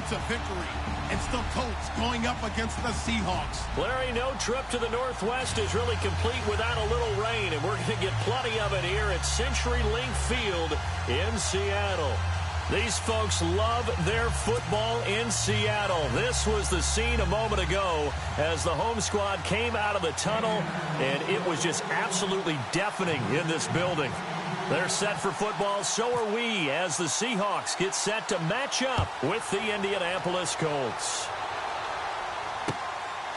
road to victory. It's the Colts going up against the Seahawks. Larry, no trip to the Northwest is really complete without a little rain, and we're going to get plenty of it here at CenturyLink Field in Seattle. These folks love their football in Seattle. This was the scene a moment ago as the home squad came out of the tunnel, and it was just absolutely deafening in this building. They're set for football, so are we, as the Seahawks get set to match up with the Indianapolis Colts.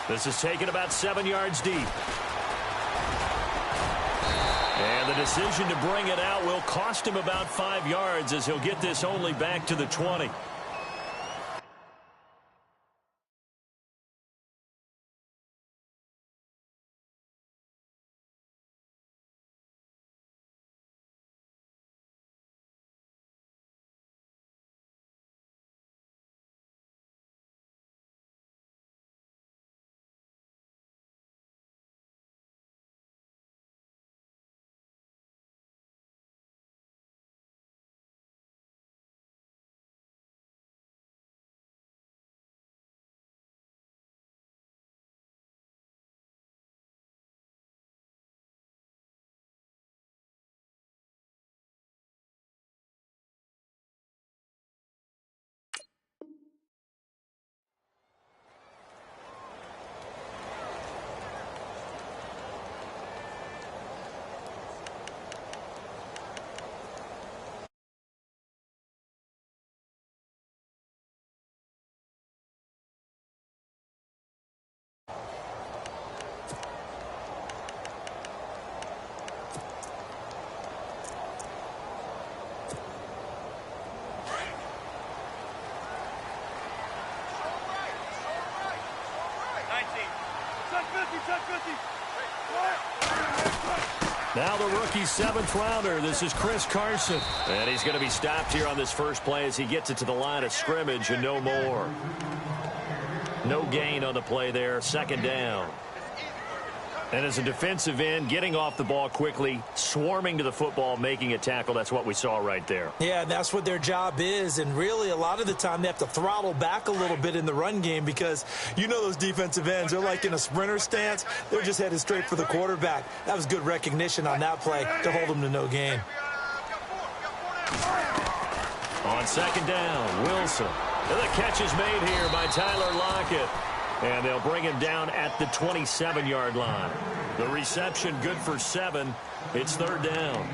This is taken about 7 yards deep. And the decision to bring it out will cost him about 5 yards as he'll get this only back to the 20. Now the rookie 7th rounder. This is Chris Carson. And he's going to be stopped here on this first play as he gets it to the line of scrimmage and no more. No gain on the play there. 2nd down. And as a defensive end, getting off the ball quickly, swarming to the football, making a tackle, that's what we saw right there. Yeah, that's what their job is. And really, a lot of the time, they have to throttle back a little bit in the run game because you know those defensive ends, they're like in a sprinter stance. They're just headed straight for the quarterback. That was good recognition on that play to hold them to no gain. On 2nd down, Wilson. And the catch is made here by Tyler Lockett. And they'll bring him down at the 27-yard line. The reception good for 7. It's 3rd down.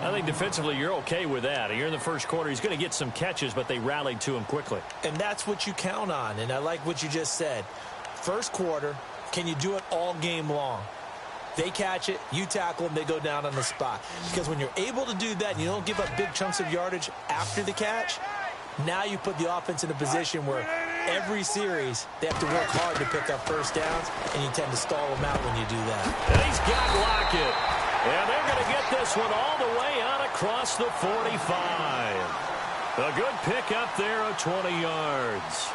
I think defensively you're okay with that. You're in the first quarter. He's going to get some catches, but they rallied to him quickly. And that's what you count on. And I like what you just said. First quarter, can you do it all game long? They catch it, you tackle them, they go down on the spot. Because when you're able to do that and you don't give up big chunks of yardage after the catch, now you put the offense in a position where every series they have to work hard to pick up first downs, and you tend to stall them out when you do that. And he's got Lockett. And they're going to get this one all the way out across the 45. A good pickup there of 20 yards.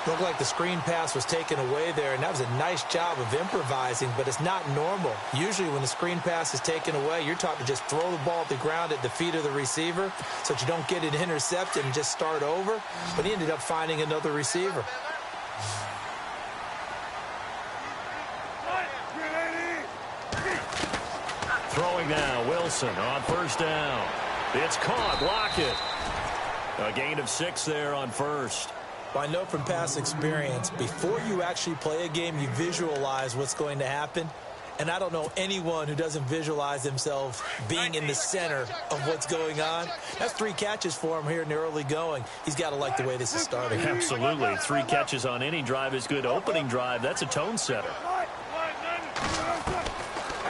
Looked like the screen pass was taken away there, and that was a nice job of improvising, but it's not normal. Usually when the screen pass is taken away, you're taught to just throw the ball at the ground at the feet of the receiver so that you don't get it intercepted and just start over, but he ended up finding another receiver. Throwing now, Wilson on 1st down. It's caught, Lockett. A gain of 6 there on 1st. Well, I know from past experience, before you actually play a game, you visualize what's going to happen. And I don't know anyone who doesn't visualize themselves being in the center of what's going on. That's 3 catches for him here in the early going. He's got to like the way this is starting. Absolutely. 3 catches on any drive is good. Opening drive, that's a tone setter.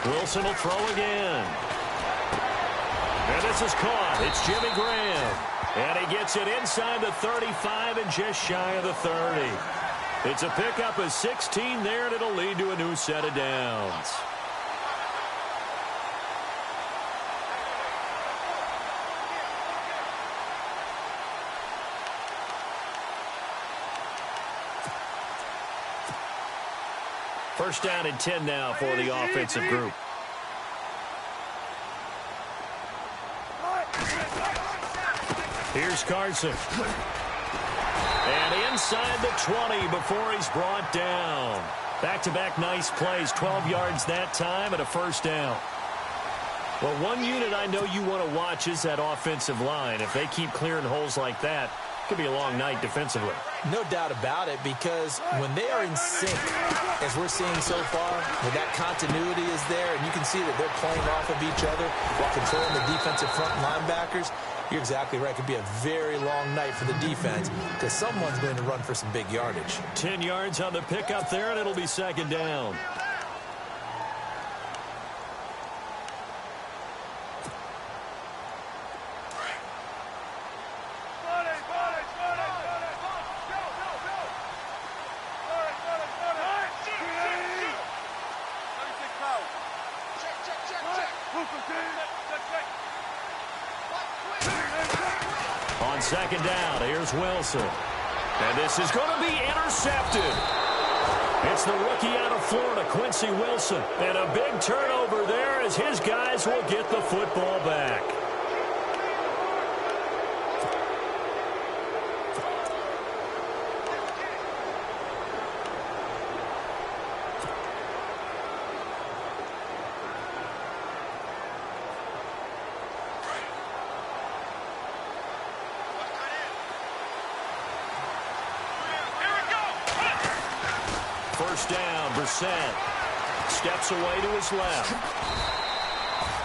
Wilson will throw again. And this is caught. It's Jimmy Graham. And he gets it inside the 35 and just shy of the 30. It's a pickup of 16 there, and it'll lead to a new set of downs. First down and 10 now for the offensive group. Here's Carson. And inside the 20 before he's brought down. Back-to-back nice plays, 12 yards that time and a first down. Well, one unit I know you want to watch is that offensive line. If they keep clearing holes like that, it could be a long night defensively. No doubt about it, because when they are in sync, as we're seeing so far, when that continuity is there, and you can see that they're playing off of each other while controlling the defensive front linebackers, you're exactly right. It could be a very long night for the defense because someone's going to run for some big yardage. 10 yards on the pickup there, and it'll be second down. On second down, here's Wilson. And this is going to be intercepted. It's the rookie out of Florida, Quincy Wilson. And a big turnover there as his guys will get the football back. First down, Brissett steps away to his left.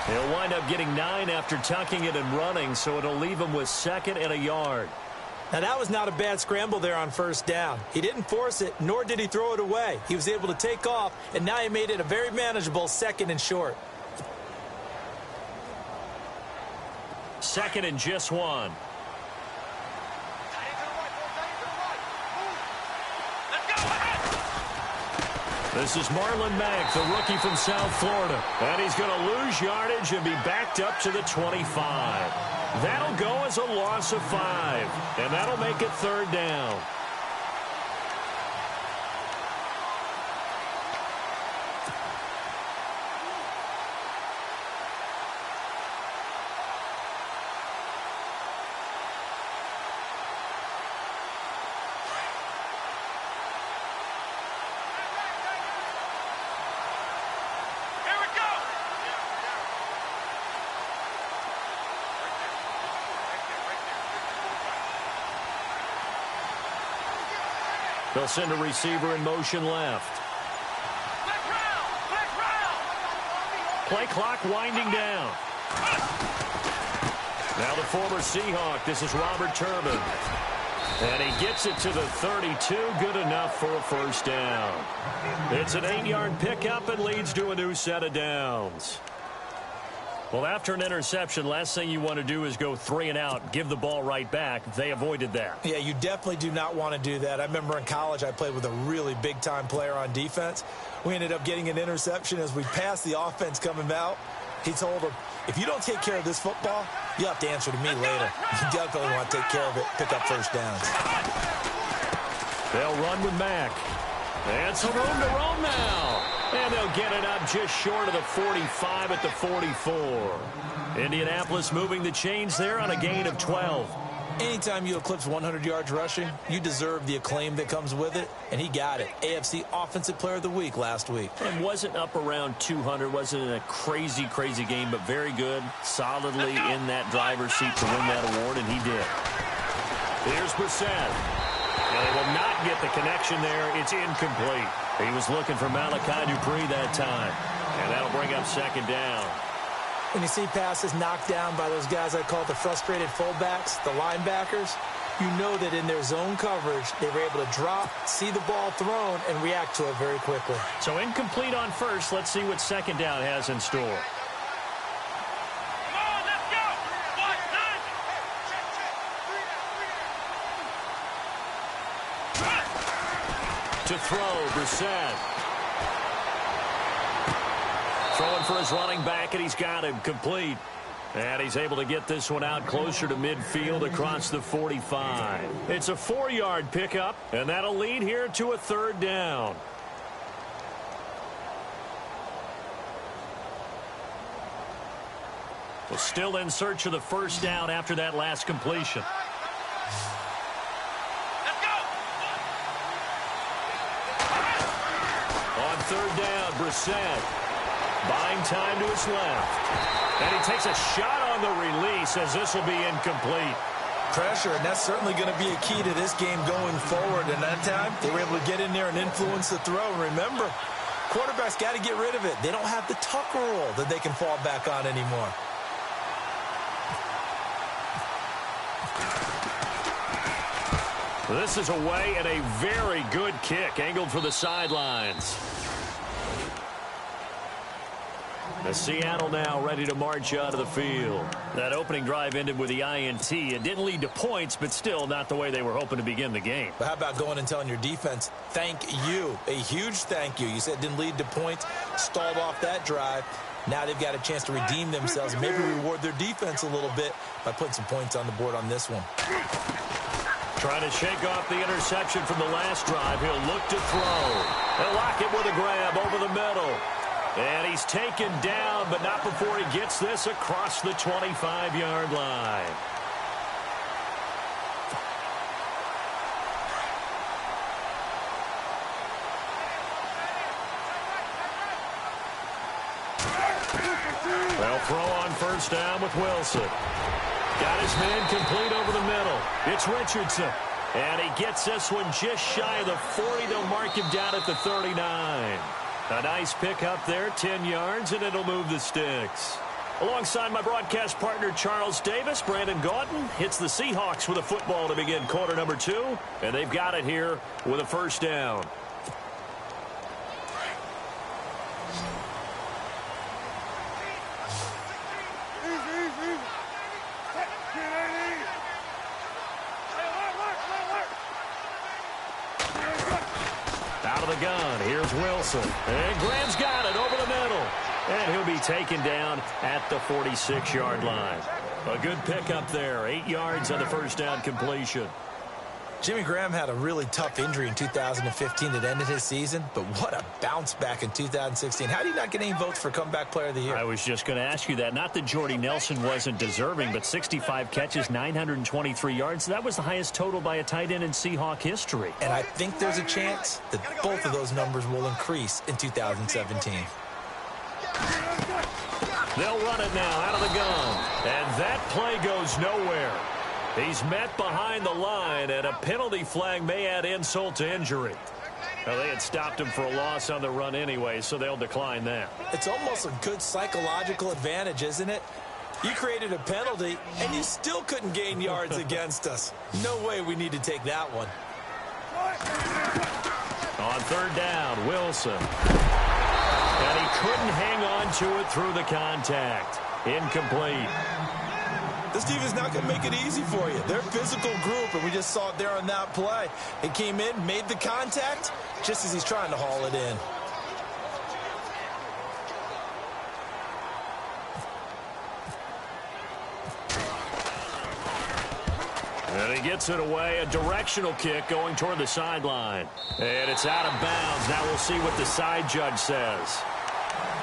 He'll wind up getting 9 after tucking it and running, so it'll leave him with second and a yard. Now, that was not a bad scramble there on first down. He didn't force it, nor did he throw it away. He was able to take off, and now he made it a very manageable second and short. Second and just 1. This is Marlon Mack, the rookie from South Florida. And he's going to lose yardage and be backed up to the 25. That'll go as a loss of 5. And that'll make it third down. They'll send a receiver in motion left. Play clock winding down. Now the former Seahawk, this is Robert Turbin. And he gets it to the 32, good enough for a first down. It's an 8-yard pickup and leads to a new set of downs. Well, after an interception, last thing you want to do is go 3 and out, give the ball right back. They avoided that. Yeah, you definitely do not want to do that. I remember in college I played with a really big-time player on defense. We ended up getting an interception as we passed the offense coming out. He told him, if you don't take care of this football, you have to answer to me later. You definitely want to take care of it, pick up first downs. They'll run with Mack. And some room to roam now. And they'll get it up just short of the 45 at the 44. Indianapolis moving the chains there on a gain of 12. Anytime you eclipse 100 yards rushing, you deserve the acclaim that comes with it, and he got it. AFC Offensive Player of the Week last week. And wasn't up around 200, wasn't in a crazy game, but very good, solidly in that driver's seat to win that award, and he did. Here's Brissett. And they will not get the connection there. It's incomplete. He was looking for Malachi Dupree that time. And that'll bring up second down. When you see passes knocked down by those guys I call the frustrated fullbacks, the linebackers, you know that in their zone coverage, they were able to drop, see the ball thrown, and react to it very quickly. So incomplete on first. Let's see what second down has in store. To throw, Brissett. Throwing for his running back, and he's got him complete. And he's able to get this one out closer to midfield across the 45. It's a 4-yard pickup, and that'll lead here to a third down. Well, still in search of the first down after that last completion. third down. Brissett buying time to his left. And he takes a shot on the release as this will be incomplete. Pressure, and that's certainly going to be a key to this game going forward. And that time, they were able to get in there and influence the throw. And remember, quarterbacks got to get rid of it. They don't have the Tucker rule that they can fall back on anymore. This is away and a very good kick, angled for the sidelines. The Seattle now ready to march out of the field. That opening drive ended with the INT. It didn't lead to points, but still not the way they were hoping to begin the game. But how about going and telling your defense, thank you, a huge thank you. You said it didn't lead to points, stalled off that drive. Now they've got a chance to redeem themselves and maybe reward their defense a little bit by putting some points on the board on this one. Trying to shake off the interception from the last drive. He'll look to throw. They'll lock it with a grab over the middle. And he's taken down, but not before he gets this across the 25-yard line. They'll throw on first down with Wilson. Got his man complete over the middle. It's Richardson. And he gets this one just shy of the 40. They'll mark him down at the 39. A nice pick up there, 10 yards, and it'll move the sticks. Alongside my broadcast partner, Charles Davis, Brandon Gaudin hits the Seahawks with a football to begin quarter number 2. And they've got it here with a first down. Out of the gun, here's Wilson. And Graham's got it over the middle. And he'll be taken down at the 46-yard line. A good pickup there, 8 yards on the first down completion. Jimmy Graham had a really tough injury in 2015 that ended his season, but what a bounce back in 2016. How did he not get any votes for Comeback Player of the Year? I was just going to ask you that. Not that Jordy Nelson wasn't deserving, but 65 catches, 923 yards. That was the highest total by a tight end in Seahawk history. And I think there's a chance that both of those numbers will increase in 2017. They'll run it now out of the gun. And that play goes nowhere. He's met behind the line, and a penalty flag may add insult to injury. Well, they had stopped him for a loss on the run anyway, so they'll decline that. It's almost a good psychological advantage, isn't it? You created a penalty, and you still couldn't gain yards against us. No way we need to take that one. On third down, Wilson. And he couldn't hang on to it through the contact. Incomplete. This team is not going to make it easy for you. They're a physical group, and we just saw it there on that play. It came in, made the contact, just as he's trying to haul it in. And he gets it away, a directional kick going toward the sideline. And it's out of bounds. Now we'll see what the side judge says.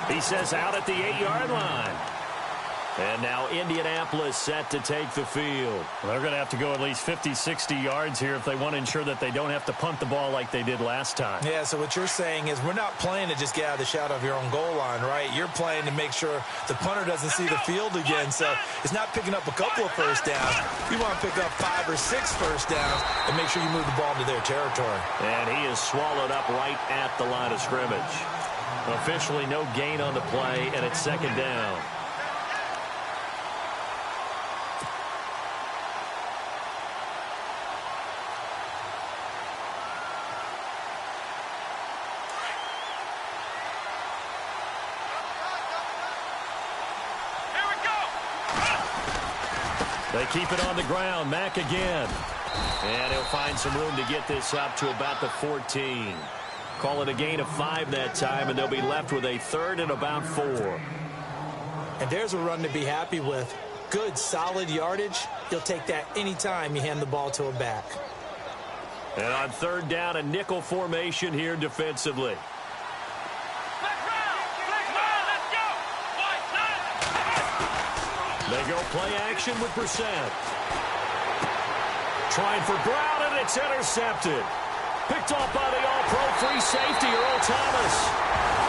He says out at the 8-yard line. And now Indianapolis set to take the field. They're going to have to go at least 50, 60 yards here if they want to ensure that they don't have to punt the ball like they did last time. Yeah, so what you're saying is we're not playing to just get out of the shadow of your own goal line, right? You're playing to make sure the punter doesn't see the field again. So it's not picking up a couple of first downs. You want to pick up 5 or 6 first downs and make sure you move the ball to their territory. And he is swallowed up right at the line of scrimmage. Officially no gain on the play, and it's second down. They keep it on the ground. Mack again. And he'll find some room to get this up to about the 14. Call it a gain of 5 that time, and they'll be left with a third and about 4. And there's a run to be happy with. Good, solid yardage. You'll take that anytime you hand the ball to a back. And on third down, a nickel formation here defensively. They go play action with Brissett. Trying for Brown, and it's intercepted. Picked off by the all-pro free safety, Earl Thomas.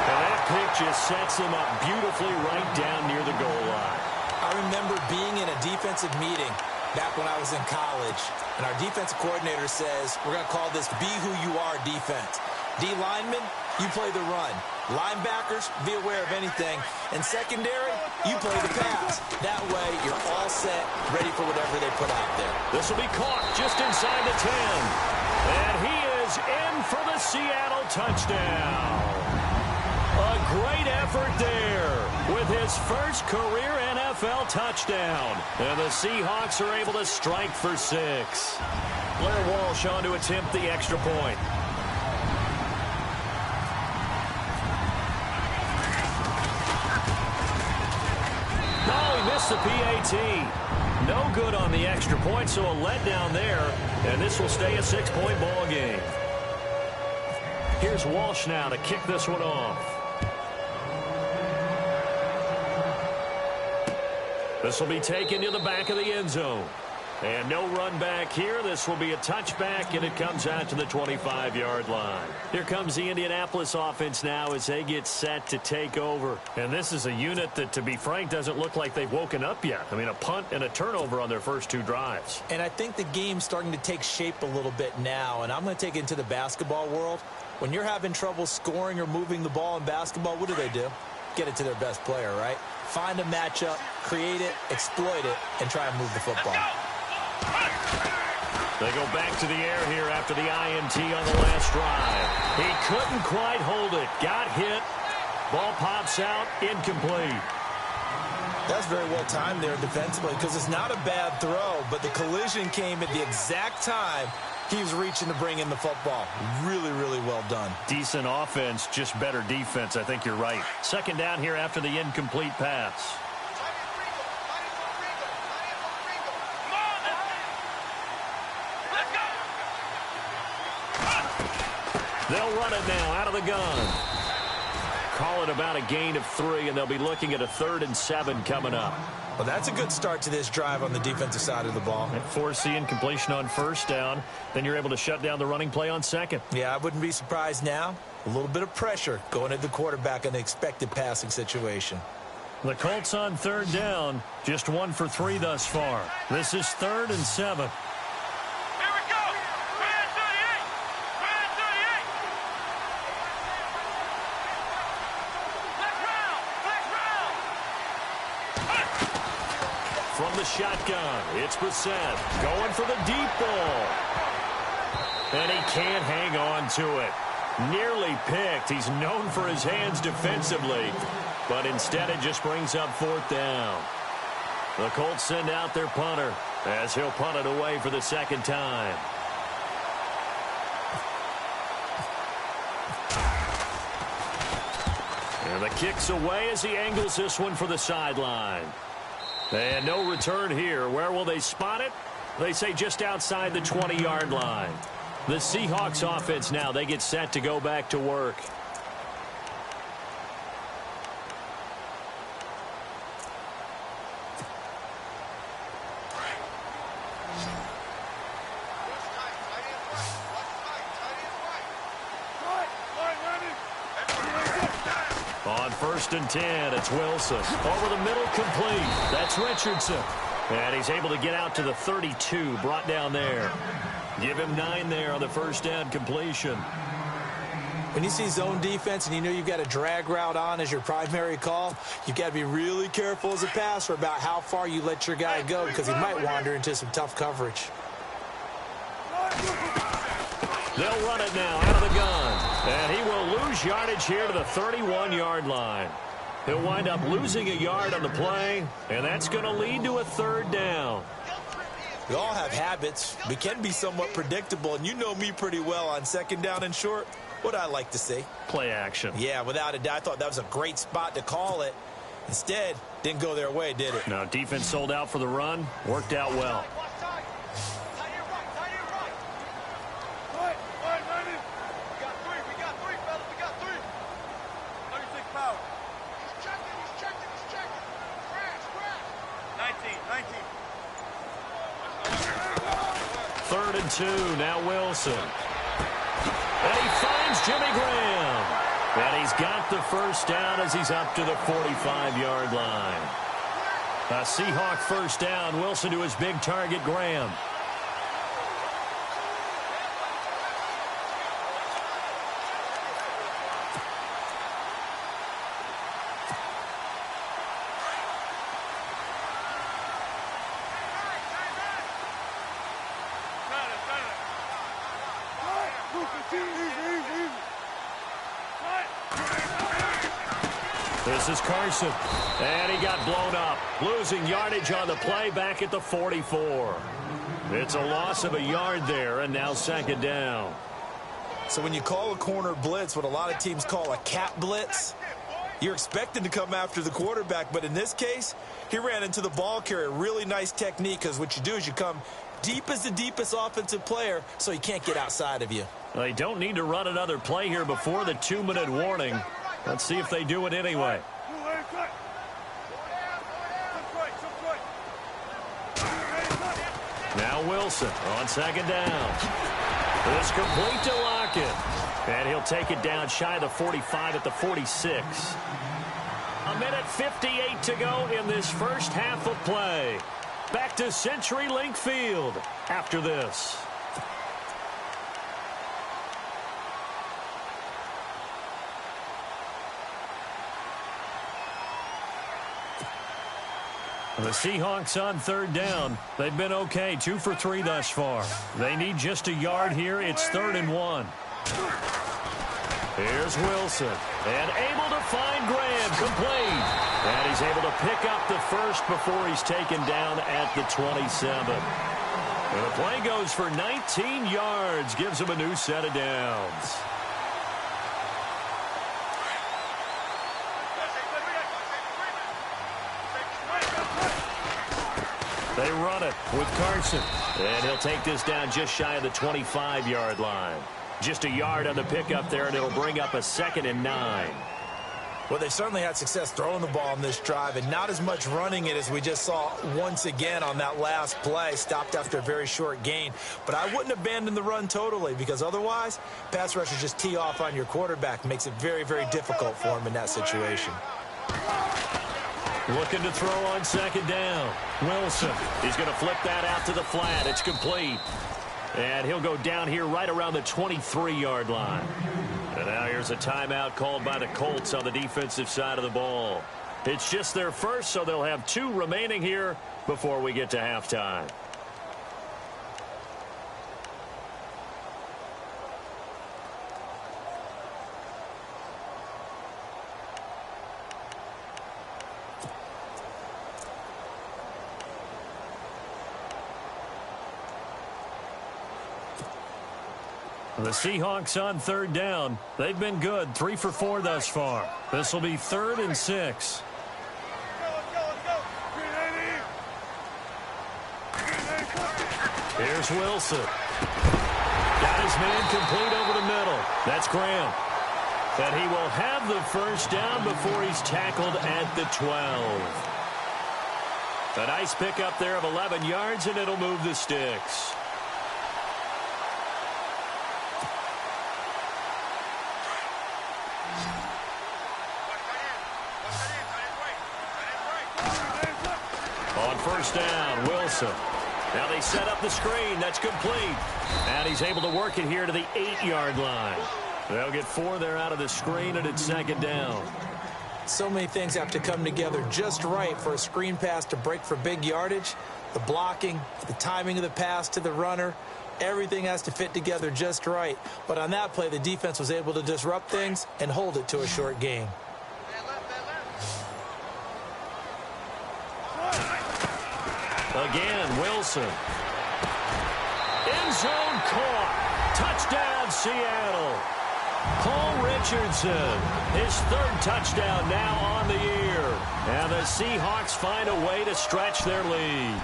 And that pick just sets them up beautifully right down near the goal line. I remember being in a defensive meeting back when I was in college, and our defensive coordinator says, we're going to call this be who you are defense. D linemen, you play the run. Linebackers, be aware of anything. And secondary, you play the pass. That way, you're all set, ready for whatever they put out there. This will be caught just inside the 10. And he is in for the Seattle touchdown. A great effort there with his first career NFL touchdown. And the Seahawks are able to strike for 6. Blair Walsh on to attempt the extra point. Oh, he missed the PAT. No good on the extra point, so a letdown there. And this will stay a 6-point ball game. Here's Walsh now to kick this one off. This will be taken to the back of the end zone. And no run back here. This will be a touchback, and it comes out to the 25-yard line. Here comes the Indianapolis offense now as they get set to take over. And this is a unit that, to be frank, doesn't look like they've woken up yet. I mean, a punt and a turnover on their first 2 drives. And I think the game's starting to take shape a little bit now, and I'm going to take it into the basketball world. When you're having trouble scoring or moving the ball in basketball, what do? Get it to their best player, right? Find a matchup, create it, exploit it, and try and move the football. They go back to the air here after the INT on the last drive. He couldn't quite hold it. Got hit. Ball pops out. Incomplete. That's very well timed there defensively because it's not a bad throw, but the collision came at the exact time he was reaching to bring in the football. Really, really well done. Decent offense, just better defense. I think you're right. Second down here after the incomplete pass. They'll run it now out of the gun. Call it about a gain of 3, and they'll be looking at a 3rd and 7 coming up. Well, that's a good start to this drive on the defensive side of the ball. And force the incompletion on first down. Then you're able to shut down the running play on second. Yeah, I wouldn't be surprised now. A little bit of pressure going at the quarterback in the expected passing situation. The Colts on 3rd down. Just 1 for 3 thus far. This is 3rd and 7. From the shotgun, it's Brissett going for the deep ball. And he can't hang on to it. Nearly picked. He's known for his hands defensively, but instead it just brings up 4th down. The Colts send out their punter as he'll punt it away for the 2nd time. And the kick's away as he angles this one for the sideline. And no return here. Where will they spot it? They say just outside the 20-yard line. The Seahawks offense now, they get set to go back to work. On 1st and 10, it's Wilson. Over the middle, complete. That's Richardson. And he's able to get out to the 32, brought down there. Give him 9 there on the first down completion. When you see zone defense and you know you've got a drag route on as your primary call, you've got to be really careful as a passer about how far you let your guy go because he might wander into some tough coverage. They'll run it now out of the gun. And he will lose yardage here to the 31-yard line. He'll wind up losing a yard on the play, and that's going to lead to a 3rd down. We all have habits. We can be somewhat predictable, and you know me pretty well on 2nd down and short. What I like to see. Play action. Yeah, without a doubt. I thought that was a great spot to call it. Instead, didn't go their way, did it? No, defense sold out for the run. Worked out well. Third and 2, now Wilson. And he finds Jimmy Graham. And he's got the first down as he's up to the 45-yard line. A Seahawk first down. Wilson to his big target, Graham. This is Carson, and he got blown up, losing yardage on the play back at the 44. It's a loss of a yard there, and now second down. So when you call a corner blitz, what a lot of teams call a cap blitz, you're expected to come after the quarterback, but in this case, he ran into the ball carrier. Really nice technique, because what you do is you come deep as the deepest offensive player, so he can't get outside of you. They don't need to run another play here before the 2-minute warning. Let's see if they do it anyway. Now Wilson on second down. It's complete to Lockett. And he'll take it down shy of the 45 at the 46. A minute 58 to go in this first half of play. Back to CenturyLink Field after this. The Seahawks on third down. They've been okay, 2 for 3 thus far. They need just a yard here. It's 3rd and 1. Here's Wilson, and able to find Graham, complete. And he's able to pick up the first before he's taken down at the 27. And the play goes for 19 yards, gives him a new set of downs. They run it with Carson. And he'll take this down just shy of the 25-yard line. Just a yard on the pickup there, and it'll bring up a 2nd and 9. Well, they certainly had success throwing the ball on this drive, and not as much running it as we just saw once again on that last play. Stopped after a very short gain. But I wouldn't abandon the run totally, because otherwise, pass rushers just tee off on your quarterback. Makes it very, very difficult for him in that situation. Looking to throw on second down. Wilson. He's going to flip that out to the flat. It's complete. And he'll go down here right around the 23-yard line. And now here's a timeout called by the Colts on the defensive side of the ball. It's just their first, so they'll have 2 remaining here before we get to halftime. The Seahawks on third down. They've been good, 3 for 4 thus far. This will be 3rd and 6. Here's Wilson. Got his man complete over the middle. That's Graham. And he will have the first down before he's tackled at the 12. A nice pickup there of 11 yards, and it'll move the sticks. First down, Wilson. Now they set up the screen. That's complete. And he's able to work it here to the 8-yard line. They'll get 4 there out of the screen, and it's second down. So many things have to come together just right for a screen pass to break for big yardage. The blocking, the timing of the pass to the runner, everything has to fit together just right. But on that play, the defense was able to disrupt things and hold it to a short gain. Again, Wilson. End zone caught. Touchdown, Seattle. Paul Richardson, his 3rd touchdown now on the year. And the Seahawks find a way to stretch their lead.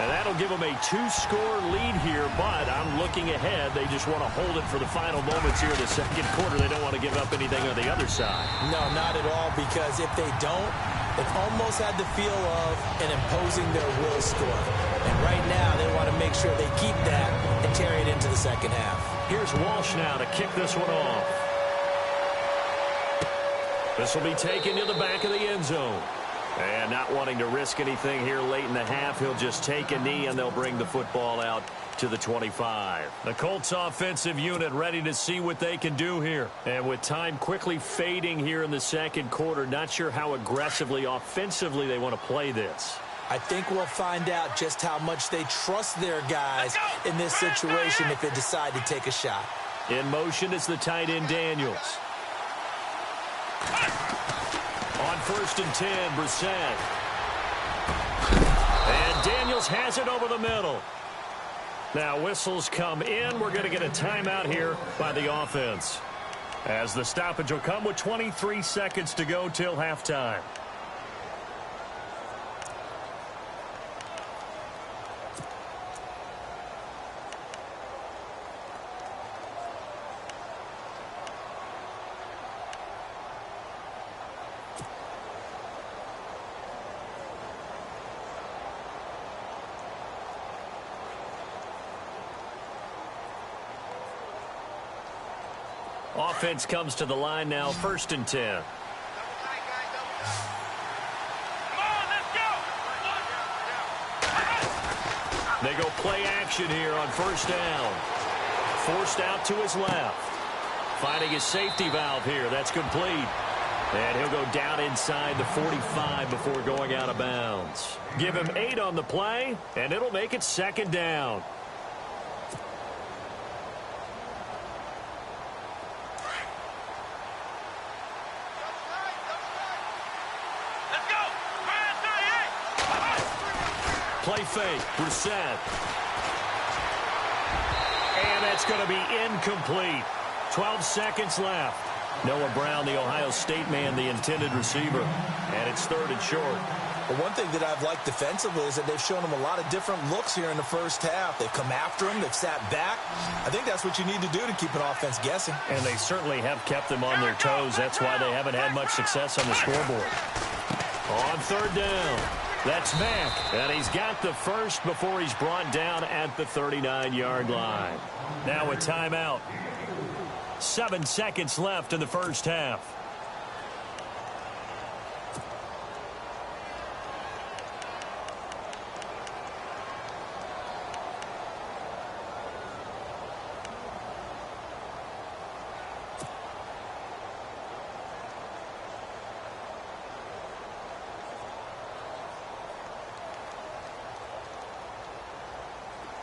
And that'll give them a 2-score lead here, but I'm looking ahead. They just want to hold it for the final moments here in the second quarter. They don't want to give up anything on the other side. No, not at all, because if they don't, it almost had the feel of an imposing their will score. And right now, they want to make sure they keep that and carry it into the second half. Here's Walsh now to kick this one off. This will be taken to the back of the end zone. And not wanting to risk anything here late in the half, he'll just take a knee and they'll bring the football out to the 25. The Colts offensive unit ready to see what they can do here. And with time quickly fading here in the second quarter, not sure how aggressively, offensively they want to play this. I think we'll find out just how much they trust their guys in this situation if they decide to take a shot. In motion is the tight end Daniels. On 1st and 10, Brissett. And Daniels has it over the middle. Now whistles come in. We're going to get a timeout here by the offense, as the stoppage will come with 23 seconds to go till halftime. Offense comes to the line now, 1st and 10. They go play action here on 1st down. Forced out to his left. Finding his safety valve here. That's complete. And he'll go down inside the 45 before going out of bounds. Give him 8 on the play, and it'll make it 2nd down. Play fake, Brissett. And that's going to be incomplete. 12 seconds left. Noah Brown, the Ohio State man, the intended receiver. And it's 3rd and short. But one thing that I've liked defensively is that they've shown him a lot of different looks here in the first half. They've come after him. They've sat back. I think that's what you need to do to keep an offense guessing. And they certainly have kept them on their toes. That's why they haven't had much success on the scoreboard. On 3rd down. That's Mack, and he's got the first before he's brought down at the 39-yard line. Now a timeout. 7 seconds left in the first half.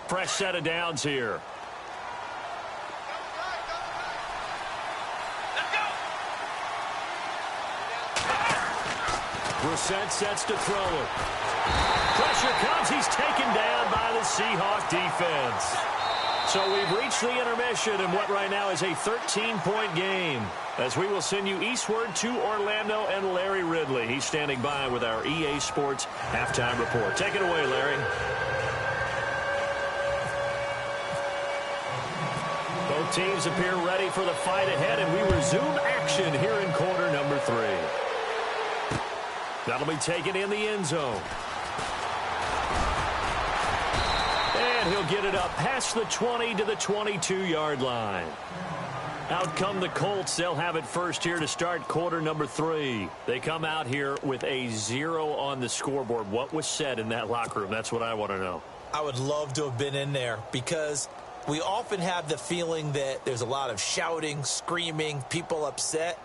Fresh set of downs here. Brissett sets to throw it. Pressure comes. He's taken down by the Seahawk defense. So we've reached the intermission in what right now is a 13-point game, as we will send you eastward to Orlando and Larry Ridley. He's standing by with our EA Sports halftime report. Take it away, Larry. Both teams appear ready for the fight ahead, and we resume action here in quarter number 3. That'll be taken in the end zone. And he'll get it up past the 20 to the 22-yard line. Out come the Colts. They'll have it first here to start quarter number 3. They come out here with a 0 on the scoreboard. What was said in that locker room? That's what I want to know. I would love to have been in there, because we often have the feeling that there's a lot of shouting, screaming, people upset.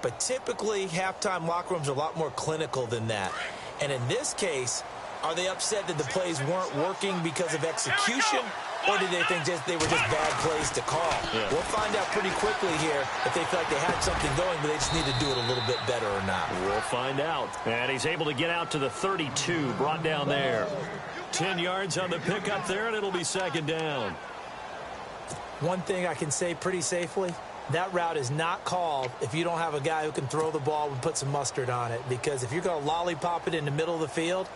But typically, halftime locker rooms are a lot more clinical than that. And in this case, are they upset that the plays weren't working because of execution, or did they think they were just bad plays to call? Yeah. We'll find out pretty quickly here if they feel like they had something going, but they just need to do it a little bit better or not. We'll find out. And he's able to get out to the 32, brought down there. 10 yards on the pickup there, and it'll be 2nd down. One thing I can say pretty safely, that route is not called if you don't have a guy who can throw the ball and put some mustard on it. Because if you're going to lollipop it in the middle of the field,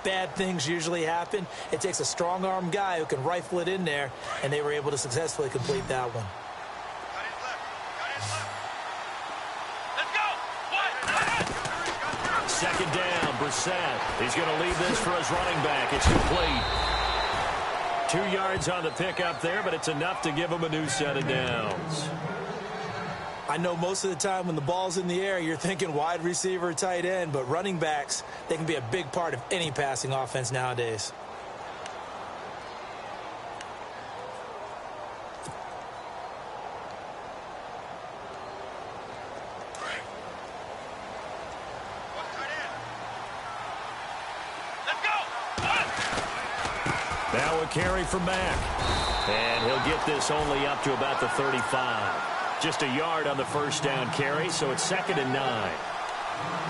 bad things usually happen. It takes a strong-arm guy who can rifle it in there, and they were able to successfully complete that one. Let's go. 2nd down, Brissett. He's going to lead this for his running back. It's complete. 2 yards on the pickup there, but it's enough to give them a new set of downs. I know most of the time when the ball's in the air, you're thinking wide receiver, tight end, but running backs, they can be a big part of any passing offense nowadays. Now a carry from Mack. And he'll get this only up to about the 35. Just a yard on the first down carry, so it's 2nd and 9.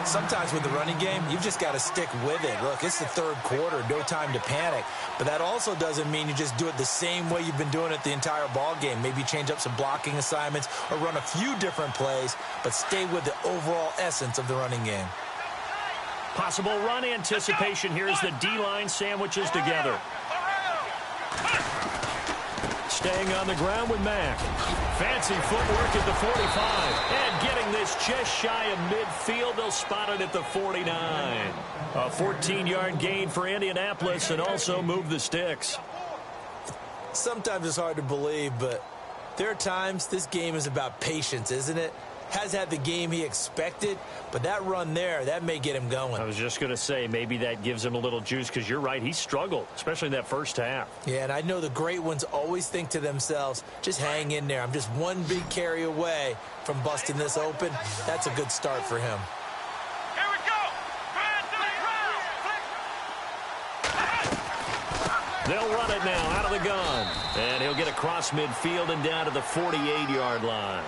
Sometimes with the running game, you've just got to stick with it. Look, it's the third quarter, no time to panic. But that also doesn't mean you just do it the same way you've been doing it the entire ball game. Maybe change up some blocking assignments or run a few different plays, but stay with the overall essence of the running game. Possible run anticipation here as the D-line sandwiches together. Staying on the ground with Mack. Fancy footwork at the 45. And getting this just shy of midfield. They'll spot it at the 49. A 14-yard gain for Indianapolis and also move the sticks. Sometimes it's hard to believe, but there are times this game is about patience, isn't it? Has had the game he expected, but that run there, that may get him going. I was just going to say, maybe that gives him a little juice, because you're right, he struggled, especially in that first half. Yeah, and I know the great ones always think to themselves, just hang in there. I'm just one big carry away from busting this open. That's a good start for him. Here we go. They'll run it now out of the gun. And he'll get across midfield and down to the 48-yard line.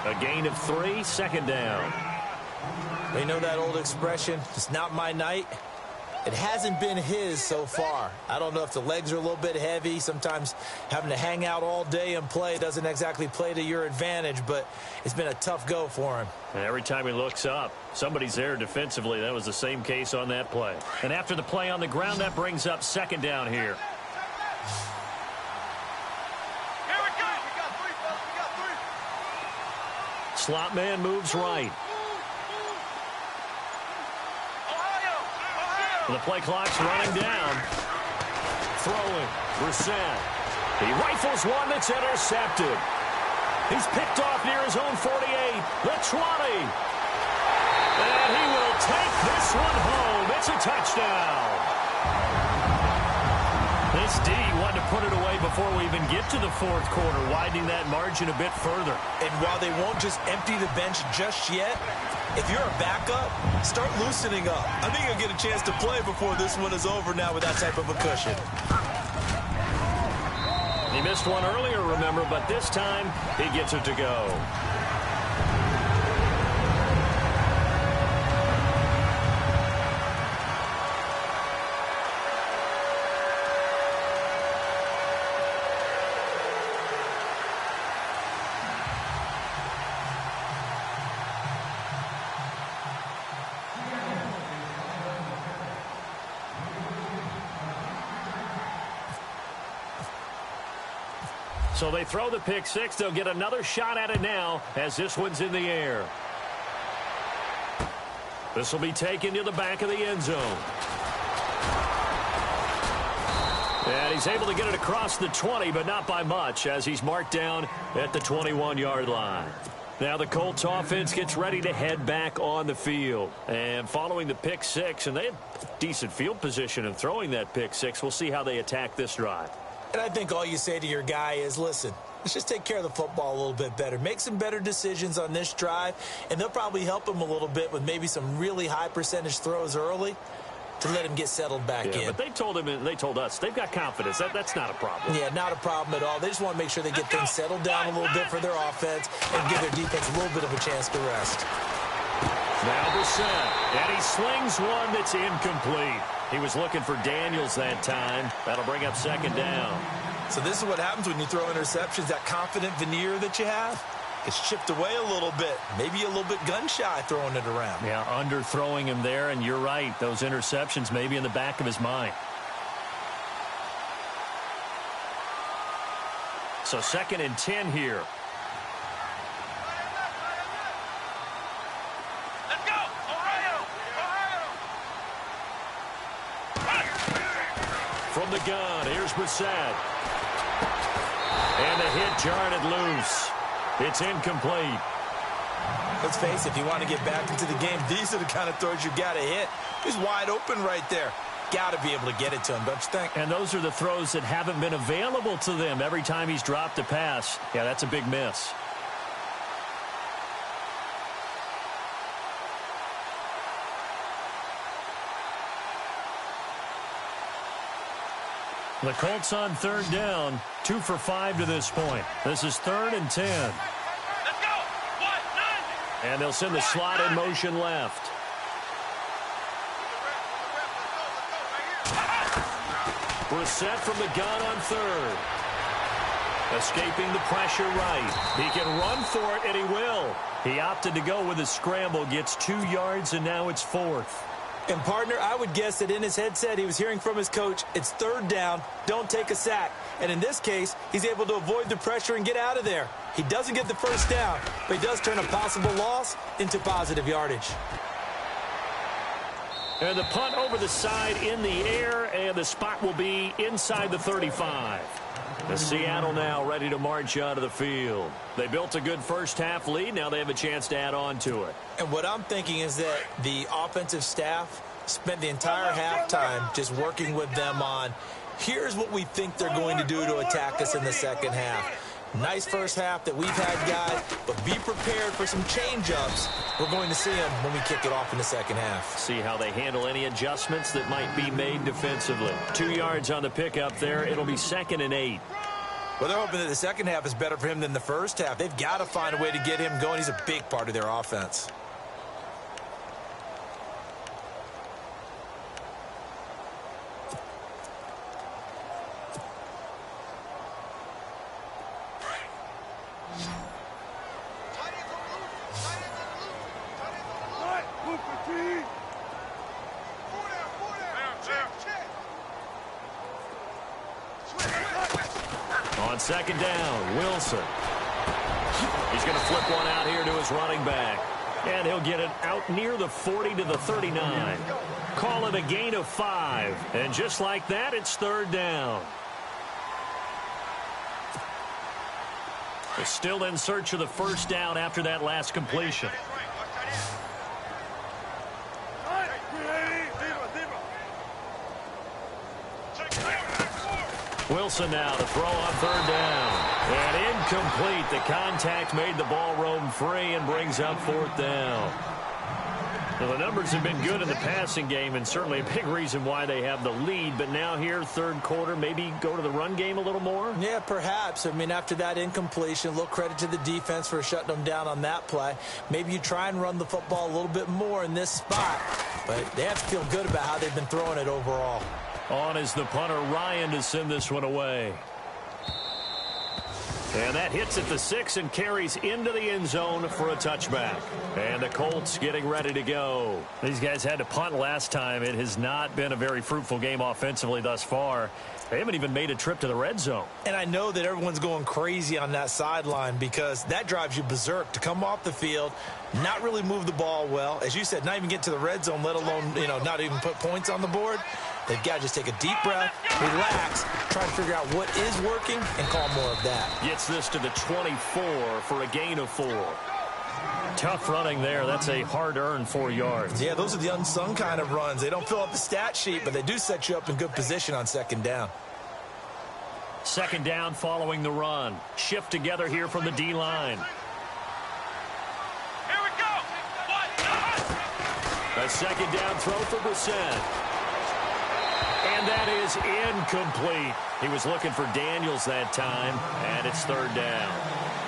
A gain of 3, 2nd down. They know that old expression, it's not my night. It hasn't been his so far. I don't know if the legs are a little bit heavy. Sometimes having to hang out all day and play doesn't exactly play to your advantage, but it's been a tough go for him. And every time he looks up, somebody's there defensively. That was the same case on that play. And after the play on the ground, that brings up 2nd down here. Slot man moves right. The play clock's running down. Throwing. Brissett. He rifles one that's intercepted. He's picked off near his own 48. The 20. And he will take this one home. It's a touchdown. This D wanted to put it away before we even get to the fourth quarter, widening that margin a bit further. And while they won't just empty the bench just yet, if you're a backup, start loosening up. I think you'll get a chance to play before this one is over now with that type of a cushion. He missed one earlier, remember, but this time he gets it to go. So they throw the pick six. They'll get another shot at it now as this one's in the air. This will be taken to the back of the end zone. And he's able to get it across the 20, but not by much, as he's marked down at the 21-yard line. Now the Colts offense gets ready to head back on the field. And following the pick six, and they had decent field position in throwing that pick six, we'll see how they attack this drive. And I think all you say to your guy is, listen, let's just take care of the football a little bit better. Make some better decisions on this drive, and they'll probably help him a little bit with maybe some really high percentage throws early to let him get settled back in. But they told him, and they told us, they've got confidence. That's not a problem. Yeah, not a problem at all. They just want to make sure they get things settled down a little bit for their offense and give their defense a little bit of a chance to rest. Now Brissett, and he slings one that's incomplete. He was looking for Daniels that time. That'll bring up second down. So this is what happens when you throw interceptions. That confident veneer that you have, it's chipped away a little bit. Maybe a little bit gun-shy throwing it around. Yeah, underthrowing him there, and you're right. Those interceptions may be in the back of his mind. So 2nd and 10 here. From From the gun, here's Brissett. And the hit jarred it loose. It's incomplete. Let's face it, if you want to get back into the game, these are the kind of throws you got to hit. He's wide open right there. Got to be able to get it to him, don't you think? And those are the throws that haven't been available to them every time he's dropped a pass. Yeah, that's a big miss. The Colts on third down, 2 for 5 to this point. This is 3rd and 10. Let's go. 1-9. And they'll send the slot in motion left. Brissett from the gun on third. Escaping the pressure right. He can run for it, and he will. He opted to go with a scramble, gets 2 yards, and now it's 4th. And, partner, I would guess that in his headset he was hearing from his coach, it's 3rd down, don't take a sack. And in this case, he's able to avoid the pressure and get out of there. He doesn't get the first down, but he does turn a possible loss into positive yardage. And the punt over the side in the air, and the spot will be inside the 35. The Seattle now ready to march out of the field. They built a good first-half lead. Now they have a chance to add on to it. And what I'm thinking is that the offensive staff spent the entire halftime just working with them on, here's what we think they're going to do to attack us in the second half. Nice first half that we've had, guys, but be prepared for some change-ups. We're going to see them when we kick it off in the second half. See how they handle any adjustments that might be made defensively. 2 yards on the pickup there. It'll be 2nd and 8. Well, they're hoping that the second half is better for him than the first half. They've got to find a way to get him going. He's a big part of their offense. On second down, Wilson. He's going to flip one out here to his running back. And he'll get it out near the 40 to the 39. Call it a gain of 5. And just like that, it's 3rd down. They're still in search of the first down after that last completion. Wilson now to throw on 3rd down. And incomplete. The contact made the ball roam free and brings up 4th down. Now, the numbers have been good in the passing game and certainly a big reason why they have the lead. But now here, 3rd quarter, maybe go to the run game a little more? Yeah, perhaps. I mean, after that incompletion, a little credit to the defense for shutting them down on that play. Maybe you try and run the football a little bit more in this spot. But they have to feel good about how they've been throwing it overall. On is the punter, Ryan, to send this one away. And that hits at the 6 and carries into the end zone for a touchback. And the Colts getting ready to go. These guys had to punt last time. It has not been a very fruitful game offensively thus far. They haven't even made a trip to the red zone. And I know that everyone's going crazy on that sideline because that drives you berserk to come off the field, not really move the ball well. As you said, not even get to the red zone, let alone, not even put points on the board. They've got to just take a deep breath, relax, try to figure out what is working, and call more of that. Gets this to the 24 for a gain of 4. Tough running there. That's a hard-earned 4 yards. Yeah, those are the unsung kind of runs. They don't fill up the stat sheet, but they do set you up in good position on second down. Second down following the run. Shift together here from the D-line. Here we go. A second down throw for Brissett. And that is incomplete. He was looking for Daniels that time, and it's 3rd down.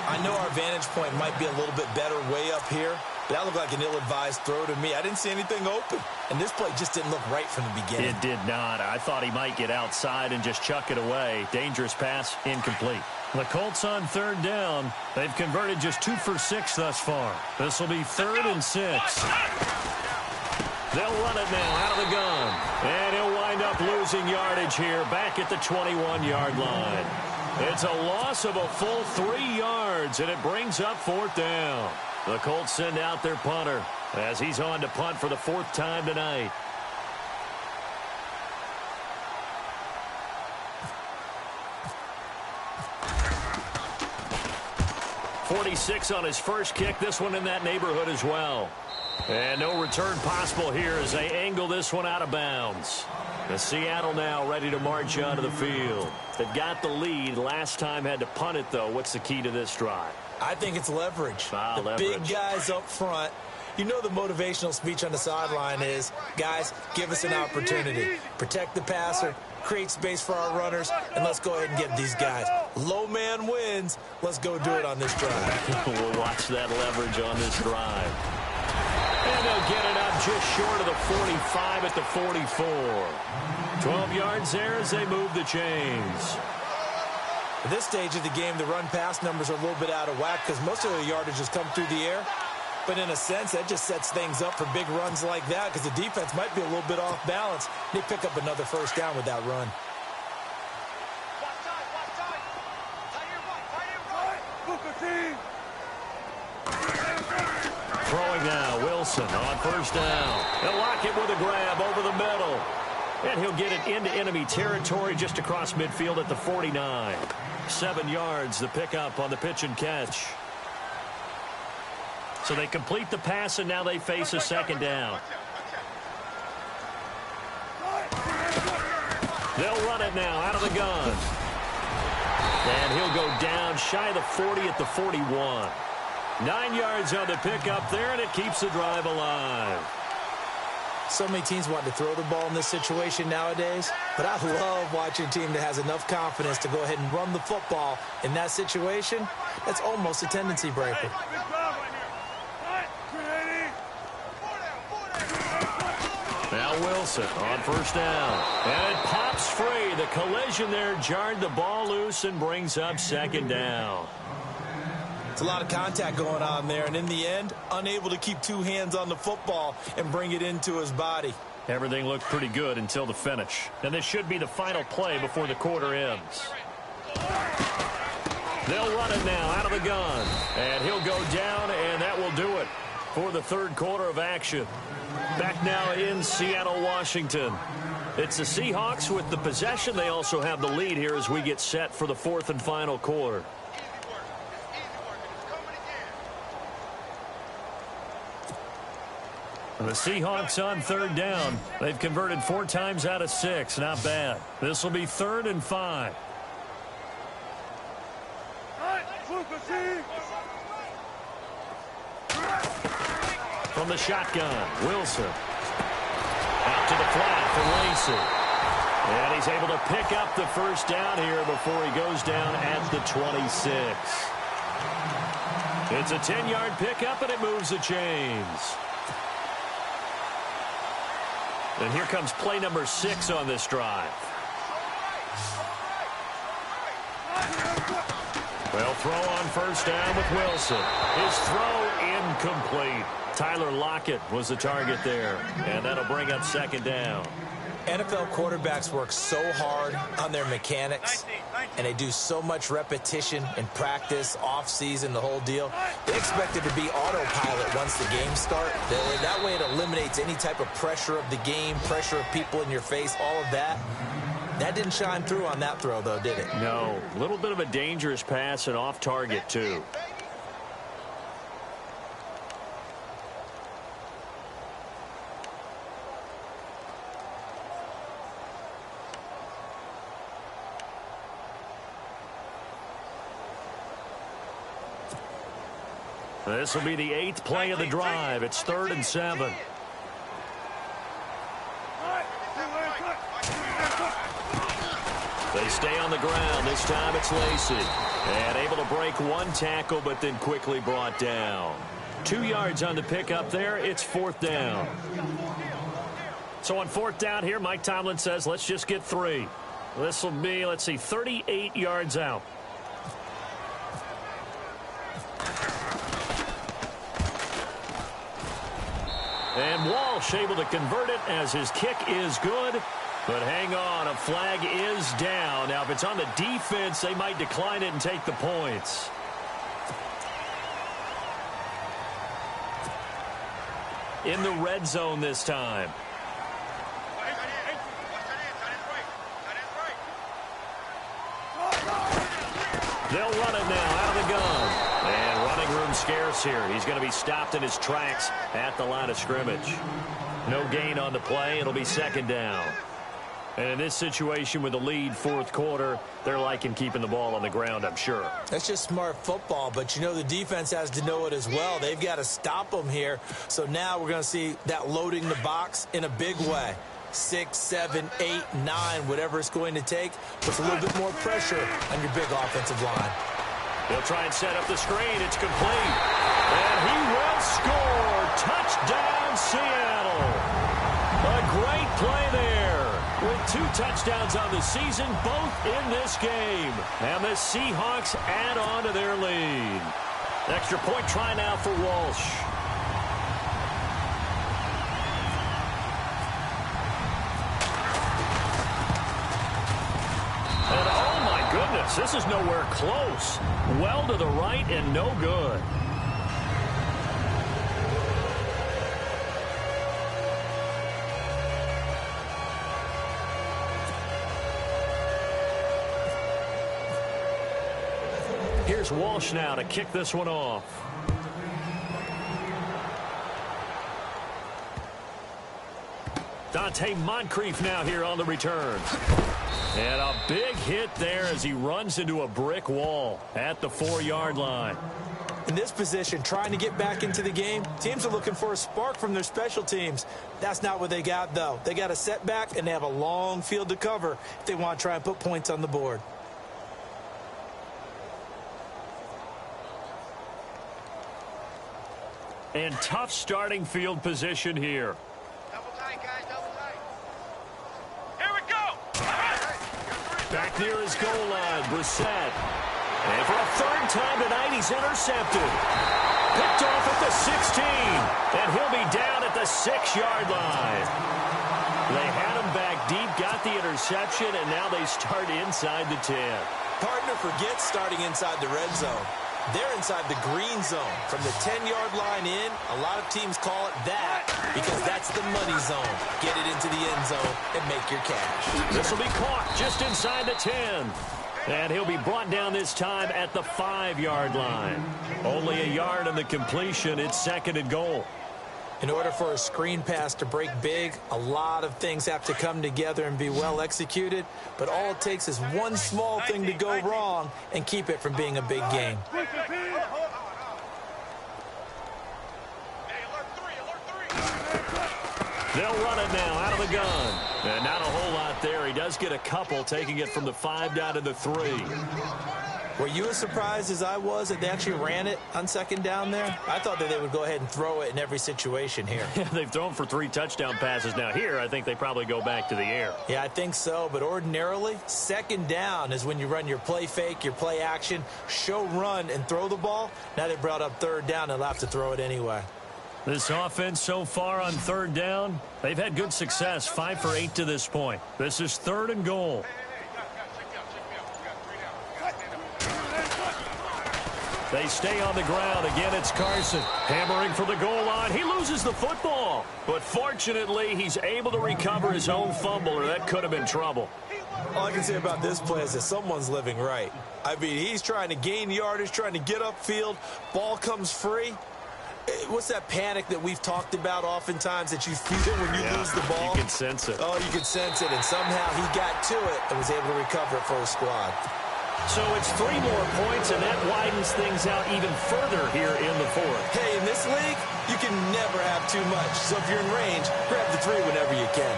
I know our vantage point might be a little bit better way up here, but that looked like an ill-advised throw to me. I didn't see anything open, and this play just didn't look right from the beginning. It did not. I thought he might get outside and just chuck it away. Dangerous pass, incomplete. The Colts on 3rd down. They've converted just 2 for 6 thus far. This will be 3rd and 6. They'll run it now out of the gun. And he'll wind up losing yardage here back at the 21-yard line. It's a loss of a full 3 yards, and it brings up 4th down. The Colts send out their punter as he's on to punt for the 4th time tonight. 46 on his first kick. This one in that neighborhood as well. And no return possible here as they angle this one out of bounds. The Seattle now ready to march onto the field. They've got the lead. Last time had to punt it, though. What's the key to this drive? I think it's leverage. The big guys up front. You know the motivational speech on the sideline is, guys, give us an opportunity. Protect the passer, create space for our runners, and let's go ahead and get these guys. Low man wins. Let's go do it on this drive. We'll watch that leverage on this drive. And they'll get it up just short of the 45 at the 44. 12 yards there as they move the chains. At this stage of the game, the run-pass numbers are a little bit out of whack because most of the yardage has come through the air. But in a sense, that just sets things up for big runs like that because the defense might be a little bit off balance. They pick up another first down with that run. Throwing now, Wilson on first down. They'll lock it with a grab over the middle. And he'll get it into enemy territory just across midfield at the 49. 7 yards, the pickup on the pitch and catch. So they complete the pass, and now they face a second down. They'll run it now out of the gun. And he'll go down shy of the 40 at the 41. 9 yards on the pickup there, and it keeps the drive alive. So many teams want to throw the ball in this situation nowadays, but I love watching a team that has enough confidence to go ahead and run the football in that situation. That's almost a tendency breaker. Now Wilson on first down. And it pops free. The collision there jarred the ball loose and brings up second down. It's a lot of contact going on there, and in the end, unable to keep two hands on the football and bring it into his body. Everything looked pretty good until the finish. And this should be the final play before the quarter ends. They'll run it now out of the gun. And he'll go down, and that will do it for the third quarter of action. Back now in Seattle, Washington. It's the Seahawks with the possession. They also have the lead here as we get set for the fourth and final quarter. The Seahawks on third down. They've converted 4 times out of 6. Not bad. This will be 3rd and 5. From the shotgun, Wilson. Out to the flat for Lacey. And he's able to pick up the first down here before he goes down at the 26. It's a 10-yard pickup, and it moves the chains. And here comes play number 6 on this drive. They'll throw on first down with Wilson. His throw incomplete. Tyler Lockett was the target there. And that'll bring up second down. NFL quarterbacks work so hard on their mechanics, and they do so much repetition in practice, off-season, the whole deal. They expect it to be autopilot once the games start. That way it eliminates any type of pressure of the game, pressure of people in your face, all of that. That didn't shine through on that throw, though, did it? No. A little bit of a dangerous pass and off target, too. This will be the 8th play of the drive. It's 3rd and 7. They stay on the ground. This time it's Lacey. And able to break one tackle, but then quickly brought down. 2 yards on the pickup there. It's 4th down. So on 4th down here, Mike Tomlin says, let's just get 3. This will be, let's see, 38 yards out. And Walsh able to convert it as his kick is good. But hang on, a flag is down. Now, if it's on the defense, they might decline it and take the points. In the red zone this time. They'll run it now out of the gun. And running room scarce here. He's going to be stopped in his tracks at the line of scrimmage. No gain on the play. It'll be second down. And in this situation with the lead fourth quarter, they're liking keeping the ball on the ground, I'm sure. That's just smart football, but you know the defense has to know it as well. They've got to stop them here. So now we're going to see that loading the box in a big way. 6, 7, 8, 9, whatever it's going to take, puts a little bit more pressure on your big offensive line. They'll try and set up the screen. It's complete. And he will score. Touchdown, Seattle. A great play there. With 2 touchdowns on the season, both in this game. And the Seahawks add on to their lead. Extra point try now for Walsh. And oh my goodness, this is nowhere close. Well to the right and no good. Here's Walsh now to kick this one off. Dante Moncrief now here on the return. And a big hit there as he runs into a brick wall at the 4-yard line. In this position, trying to get back into the game, teams are looking for a spark from their special teams. That's not what they got, though. They got a setback, and they have a long field to cover if they want to try and put points on the board. And tough starting field position here. Double tight, guys, double tight. Here we go. Back near his goal line, Brissett. And for a third time tonight, he's intercepted. Picked off at the 16. And he'll be down at the 6-yard line. They had him back deep, got the interception, and now they start inside the 10. Partner forgets starting inside the red zone. They're inside the green zone. From the 10-yard line in, a lot of teams call it that because that's the money zone. Get it into the end zone and make your cash. This will be caught just inside the 10. And he'll be brought down this time at the 5-yard line. Only a yard on the completion. It's second and goal. In order for a screen pass to break big, a lot of things have to come together and be well executed. But all it takes is one small thing to go wrong and keep it from being a big game. They'll run it now out of the gun. And not a whole lot there. He does get a couple, taking it from the 5 down to the 3. Were you as surprised as I was that they actually ran it on second down there? I thought that they would go ahead and throw it in every situation here. They've thrown for 3 touchdown passes now. Here, I think they probably go back to the air. Yeah, I think so. But ordinarily, second down is when you run your play fake, your play action, show run, and throw the ball. Now they brought up third down. They'll have to throw it anyway. This offense so far on third down, they've had good success, 5 for 8 to this point. This is third and goal. They stay on the ground. Again, it's Carson hammering for the goal line. He loses the football. But fortunately, he's able to recover his own fumble, or that could have been trouble. All I can say about this play is that someone's living right. I mean, he's trying to gain yardage, trying to get upfield. Ball comes free. What's that panic that we've talked about oftentimes that you feel when you lose the ball? You can sense it. Oh, you can sense it. And somehow he got to it and was able to recover it for his squad. So it's 3 more points, and that widens things out even further here in the fourth. Hey, in this league, you can never have too much. So if you're in range, grab the 3 whenever you can.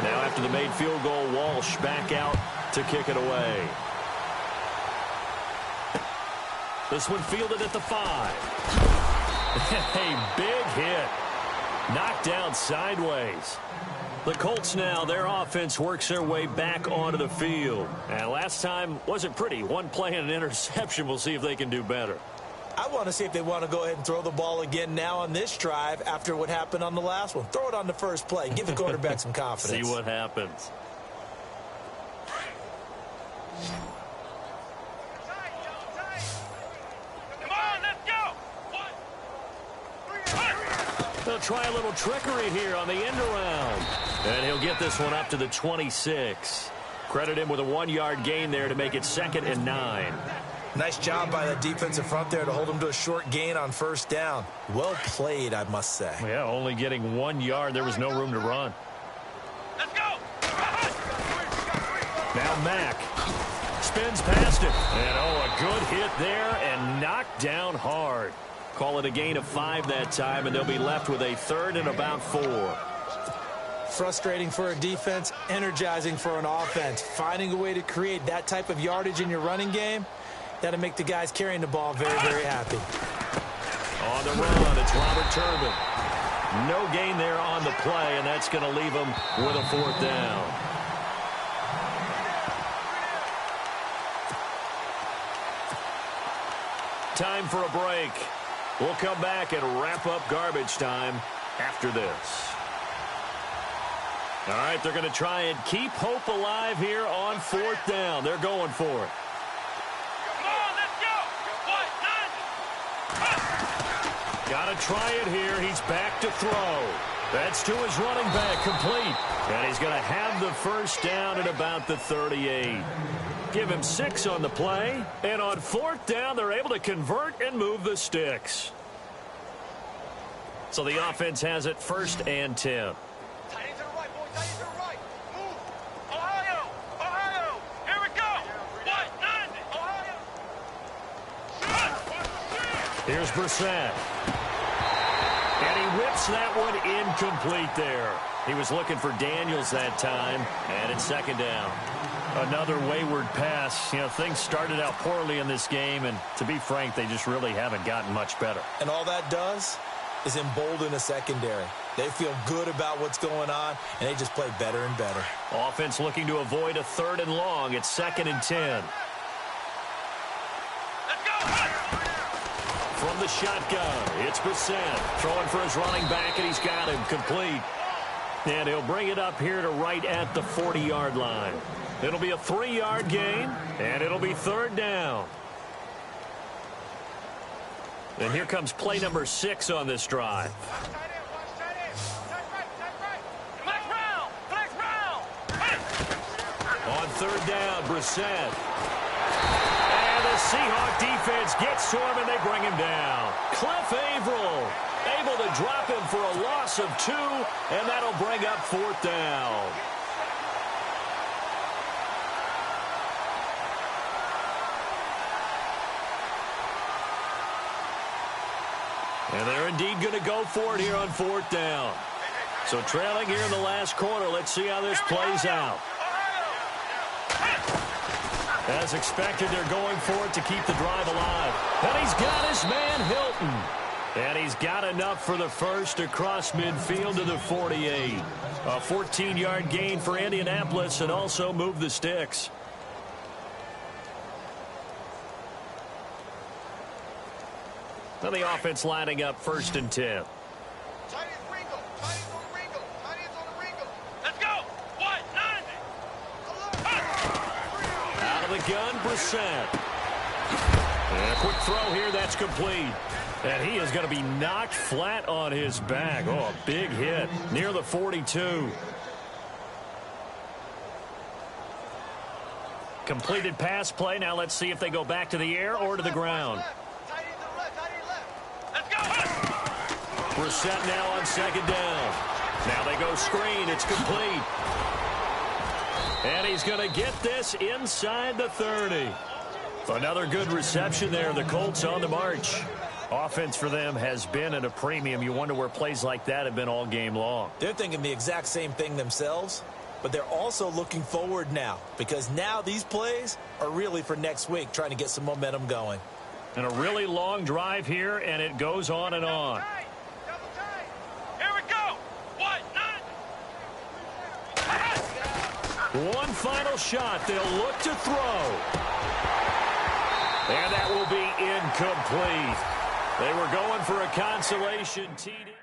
Now after the made field goal, Walsh back out to kick it away. This one fielded at the 5. A big hit. Knocked down sideways. The Colts now, their offense works their way back onto the field. And last time wasn't pretty. 1 play and an interception. We'll see if they can do better. I want to see if they want to go ahead and throw the ball again now on this drive after what happened on the last one. Throw it on the first play. Give the quarterback some confidence. See what happens. They'll try a little trickery here on the end around. And he'll get this one up to the 26. Credit him with a 1-yard gain there to make it 2nd and 9. Nice job by the defensive front there to hold them to a short gain on first down. Well played, I must say. Yeah, only getting 1 yard. There was no room to run. Let's go. Now Mack spins past it. And, a good hit there and knocked down hard. Call it a gain of 5 that time, and they'll be left with a 3rd and about 4. Frustrating for a defense, energizing for an offense. Finding a way to create that type of yardage in your running game, that'll make the guys carrying the ball very, very happy. On the run, it's Robert Turbin. No gain there on the play, and that's going to leave them with a 4th down. Time for a break. We'll come back and wrap up garbage time after this. All right, they're going to try and keep hope alive here on 4th down. They're going for it. Come on, let's go. Got to try it here. He's back to throw. That's to his running back, complete. And he's going to have the 1st down at about the 38. Give him 6 on the play. And on 4th down, they're able to convert and move the sticks. So the offense has it 1st and 10. Tight end to the right, boy. Tight end to the right. Move. Ohio. Ohio. Here we go. What? 90. Ohio. Here's Brissett. And he whips that one incomplete there. He was looking for Daniels that time, and it's 2nd down. Another wayward pass. You know, things started out poorly in this game, and to be frank, they just really haven't gotten much better. And all that does is embolden a secondary. They feel good about what's going on, and they just play better and better. Offense looking to avoid a 3rd and long. It's 2nd and 10. Let's go. From the shotgun, it's Brissett throwing for his running back, and he's got him complete. And he'll bring it up here to right at the 40-yard line. It'll be a 3-yard gain, and it'll be 3rd down. And here comes play number 6 on this drive. Watch tight end. Watch tight end. Tight right. Tight right. Flex round. Flex round. On 3rd down, Brissett. And the Seahawk defense gets to him, and they bring him down. Cliff Averill able to drop him for a loss of 2, and that'll bring up 4th down. And they're indeed going to go for it here on 4th down. So trailing here in the last quarter. Let's see how this plays out. As expected, they're going for it to keep the drive alive. And he's got his man Hilton. And he's got enough for the 1st across midfield to the 48. A 14-yard gain for Indianapolis, and also move the sticks. Now the offense lining up 1st and 10. Tight end's Ringo. Tight end's on the Ringo. Tight end's on the Ringo. Let's go. What? 90. Out of the gun, Brissett. And a quick throw here, that's complete. And he is going to be knocked flat on his back. Oh, a big hit near the 42. Completed pass play. Now let's see if they go back to the air or to the ground. Tight end to the left. Tight end left. Let's go. Brissett now on 2nd down. Now they go screen. It's complete. And he's going to get this inside the 30. Another good reception there. The Colts on the march. Offense for them has been at a premium. You wonder where plays like that have been all game long. They're thinking the exact same thing themselves, but they're also looking forward now, because now these plays are really for next week, trying to get some momentum going. And a really long drive here, and it goes on and on. Double tight. Here we go. What? 90. One final shot. They'll look to throw. And that will be incomplete. They were going for a consolation TD.